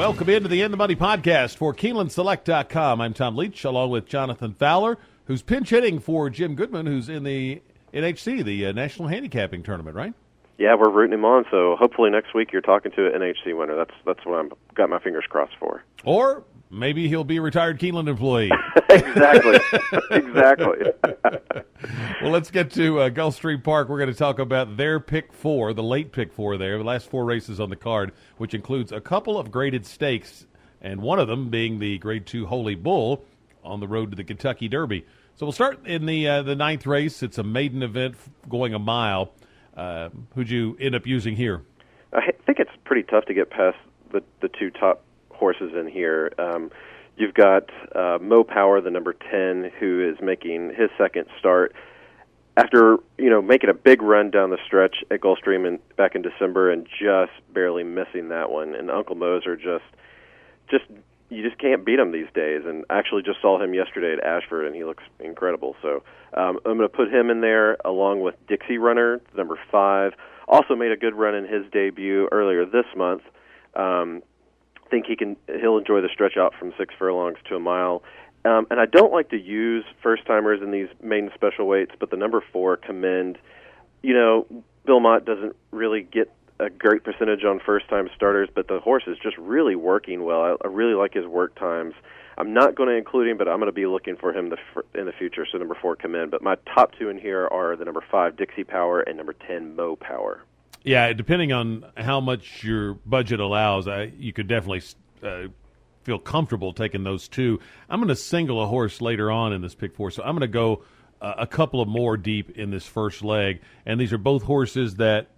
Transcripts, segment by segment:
Welcome into the In the Money podcast for KeenelandSelect.com. I'm Tom Leach, along with Jonathan Fowler, who's pinch hitting for Jim Goodman, who's in the NHC, the National Handicapping Tournament, right? Yeah, we're rooting him on, so hopefully next week you're talking to an NHC winner. That's what I've got my fingers crossed for. Or maybe he'll be a retired Keeneland employee. Exactly. Exactly. Well, let's get to Gulfstream Park. We're going to talk about their pick four, the late pick four there, the last four races on the card, which includes a couple of graded stakes, and one of them being the Grade 2 Holy Bull on the road to the Kentucky Derby. So we'll start in the ninth race. It's a maiden event going a mile. Who'd you end up using here? I think it's pretty tough to get past the two top horses in here. You've got Mo Power, the number 10, who is making his second start after making a big run down the stretch at Gulfstream back in December and just barely missing that one. And Uncle Mo's are just you just can't beat him these days. And I actually just saw him yesterday at Ashford, and he looks incredible. So I'm going to put him in there along with Dixie Runner, number 5. Also made a good run in his debut earlier this month. Think he'll enjoy the stretch out from 6 furlongs to a mile. And I don't like to use first-timers in these maiden special weights, but the number 4, Commend, Bill Mott doesn't really get a great percentage on first-time starters, but the horse is just really working well. I really like his work times. I'm not going to include him, but I'm going to be looking for him in the future, so number 4, Commend. But my top 2 in here are the number 5, Dixie Power, and number 10, Mo Power. Yeah, depending on how much your budget allows, you could definitely feel comfortable taking those 2. I'm going to single a horse later on in this pick 4, so I'm going to go a couple of more deep in this first leg. And these are both horses that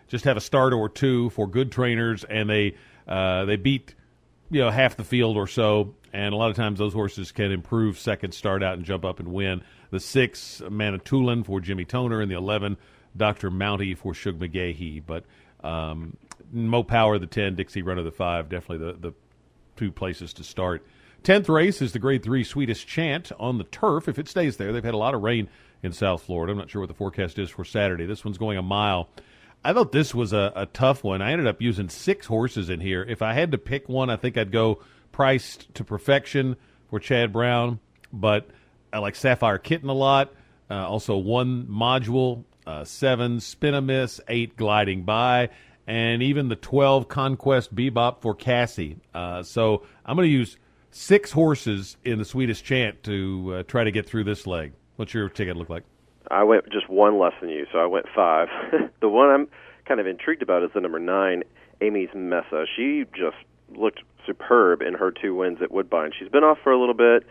just have a start or 2 for good trainers, and they beat half the field or so. And a lot of times those horses can improve second start out and jump up and win. The 6, Manitoulin for Jimmy Toner, and the 11, Dr. Mountie for Shug McGahee. But Mo Power, the 10, Dixie Runner, the 5, definitely the 2 places to start. 10th race is the Grade 3 Swedish Chant on the turf. If it stays there, they've had a lot of rain in South Florida. I'm not sure what the forecast is for Saturday. This one's going a mile. I thought this was a tough one. I ended up using 6 horses in here. If I had to pick one, I think I'd go Priced to Perfection for Chad Brown, but I like Sapphire Kitten a lot. Also 1 Module, 7 Spin-A-Miss, 8 Gliding By, and even the 12 Conquest Bebop for Cassie. So I'm going to use 6 horses in the Swedish Chant to try to get through this leg. What's your ticket look like? I went just 1 less than you, so I went 5. The one I'm kind of intrigued about is the number 9, Amy's Mesa. She just looked superb in her 2 wins at Woodbine. She's been off for a little bit,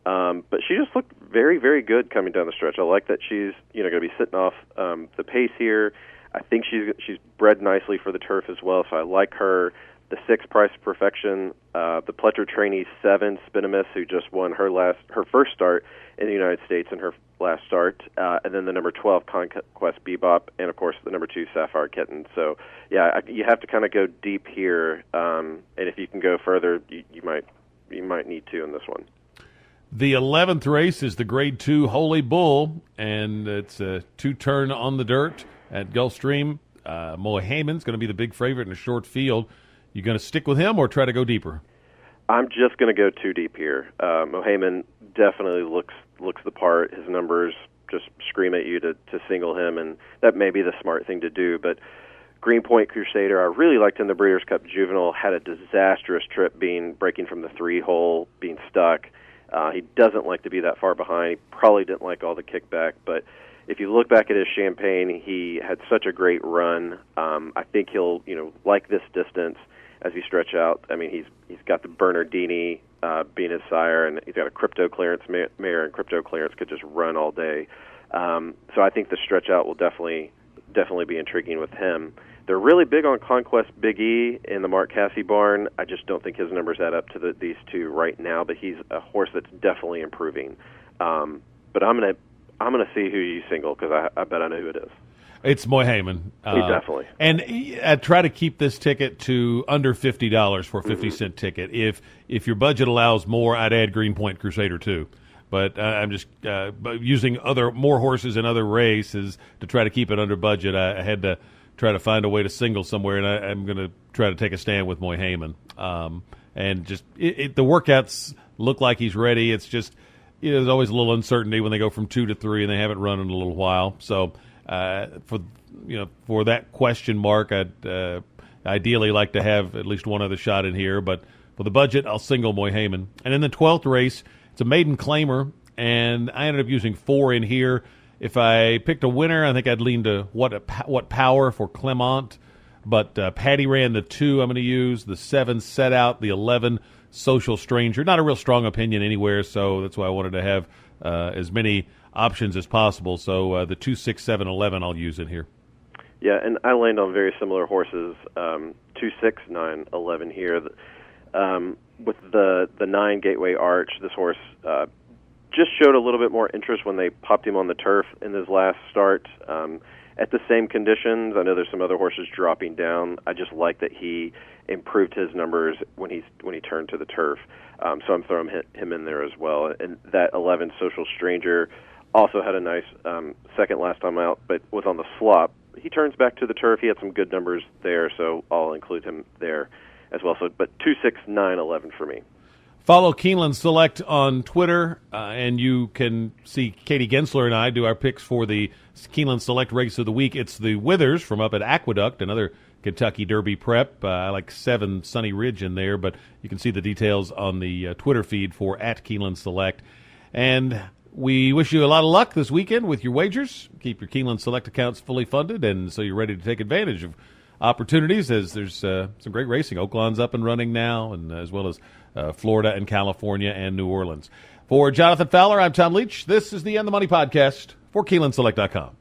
but she just looked very, very good coming down the stretch. I like that she's going to be sitting off the pace here. I think she's bred nicely for the turf as well, so I like her. The 6, Price Perfection, the Pletcher trainee 7, Spin-A-Miss, who just won her first start in the United States in her last start, and then the number 12, Conquest Bebop, and of course the number 2, Sapphire Kitten. So yeah, you have to kind of go deep here, and if you can go further, you might need to in this one. The 11th race is the Grade 2 Holy Bull, and it's a 2-turn on the dirt at Gulfstream. Mohayman's going to be the big favorite in a short field. You going to stick with him or try to go deeper? I'm just going to go too deep here. Mohayman definitely looks the part. His numbers just scream at you to single him, and that may be the smart thing to do. But Greenpoint Crusader, I really liked in the Breeders' Cup Juvenile, had a disastrous trip breaking from the 3-hole, being stuck. He doesn't like to be that far behind. He probably didn't like all the kickback, but if you look back at his Champagne, he had such a great run. I think he'll like this distance as he stretch out. I mean, he's got the Bernardini being his sire, and he's got a Crypto Clearance mare, and Crypto Clearance could just run all day. So I think the stretch out will definitely be intriguing with him. They're really big on Conquest Big E in the Mark Casse barn. I just don't think his numbers add up to these 2 right now, but he's a horse that's definitely improving. But I'm gonna see who you single, because I bet I know who it is. It's Mohayman. Definitely. And I try to keep this ticket to under $50 for a 50-cent ticket. If your budget allows more, I'd add Greenpoint Crusader too. But I'm just using more horses in other races to try to keep it under budget. I had to try to find a way to single somewhere, and I'm going to try to take a stand with Mohayman. And just the workouts look like he's ready. It's just there's always a little uncertainty when they go from 2 to 3 and they haven't run in a little while. So for that question mark, I'd ideally like to have at least one other shot in here. But for the budget, I'll single Moyhamen. And in the 12th race, it's a maiden claimer, and I ended up using 4 in here. If I picked a winner, I think I'd lean to what power for Clement. But Patty ran the 2 I'm going to use, the 7 Set Out, the 11 Social Stranger. Not a real strong opinion anywhere, so that's why I wanted to have as many options as possible. So the 2, 6, 7, 11 I'll use in here. Yeah, and I land on very similar horses, 2, 6, 9, 11 here. With the 9 Gateway Arch, this horse just showed a little bit more interest when they popped him on the turf in his last start. At the same conditions, I know there's some other horses dropping down. I just like that he improved his numbers when he turned to the turf. So I'm throwing him in there as well. And that 11 Social Stranger also had a nice second last time out, but was on the slop. He turns back to the turf. He had some good numbers there, so I'll include him there as well. So, but 2, 6, 9, 11 for me. Follow Keeneland Select on Twitter, and you can see Katie Gensler and I do our picks for the Keeneland Select Race of the Week. It's the Withers from up at Aqueduct, another Kentucky Derby prep. I like 7 Sunny Ridge in there, but you can see the details on the Twitter feed for @Keeneland Select. And we wish you a lot of luck this weekend with your wagers. Keep your Keeneland Select accounts fully funded, and so you're ready to take advantage of opportunities as there's some great racing. Oaklawn's up and running now, and as well as Florida and California and New Orleans. For Jonathan Fowler, I'm Tom Leach. This is the End the Money podcast for KeenelandSelect.com.